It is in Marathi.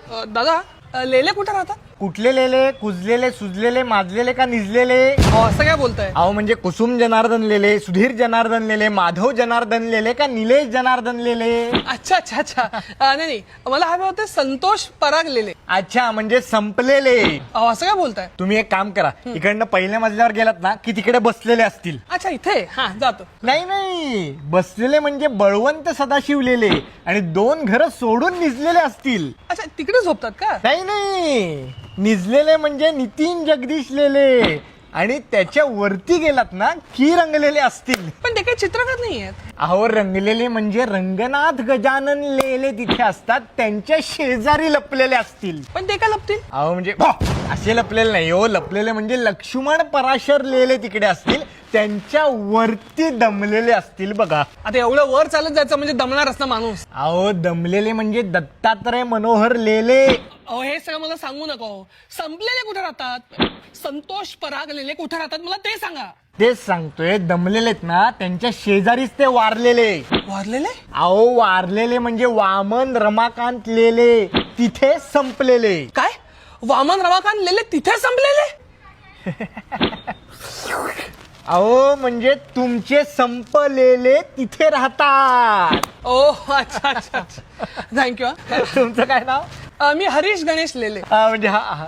दादा लेले कुठे राहतात? कुठले लेले? कुजलेले, सुजलेले, माजलेले का निजलेले? असं काय बोलताय? अहो म्हणजे कुसुम जनार्दन लेले, सुधीर जनार्दन लेले, माधव जनार्दन लेले का निलेश जनार्दन लेले? अच्छा अच्छा अच्छा नाही मला हवे होते संतोष पराग लेले. अच्छा म्हणजे संपलेले. असं काय बोलताय? तुम्ही एक काम करा, इकडनं पहिल्या मजल्यावर गेलात ना की तिकडे बसलेले असतील. अच्छा इथे हा जातो. नाही बसलेले म्हणजे बळवंत सदाशिव लेले आणि 2 घरं सोडून निजलेले असतील. अच्छा तिकडे झोपतात का? नाही निजलेले म्हणजे नितीन जगदीश लेले आणि त्याच्या वरती गेलात ना की रंगलेले असतील. पण ते काही चित्रकार नाही आहेत. अहो रंगलेले म्हणजे रंगनाथ गजानन लेले तिथे असतात, त्यांच्या शेजारी लपलेले असतील. पण ते काय लपतील? अहो म्हणजे असे लपलेले नाही हो, लपलेले म्हणजे लक्ष्मण पराशर लेले तिकडे असतील, त्यांच्या वरती दमलेले असतील बघा. आता एवढं वर चालत जायचं म्हणजे दमणारच ना माणूस. अहो दमलेले म्हणजे दत्तात्रय मनोहर लेले. अहो हे सगळं मला सांगू नका हो. संपलेले कुठे राहतात? संतोष पराग लेले कुठे राहतात मला ते सांगा. तेच सांगतोय, दमलेलेत ना त्यांच्या शेजारीच ते वारलेले. वारलेले? अहो वारलेले म्हणजे वामन रमाकांत लेले तिथे संपलेले. काय वामन रमाकांत लेले तिथे संपलेले? अहो म्हणजे तुमचे संपलेले तिथे राहतात. ओ अच्छा अच्छा अच्छा थँक्यू. तुमचं काय नाव? मी हरीश गणेश लेले. म्हणजे हा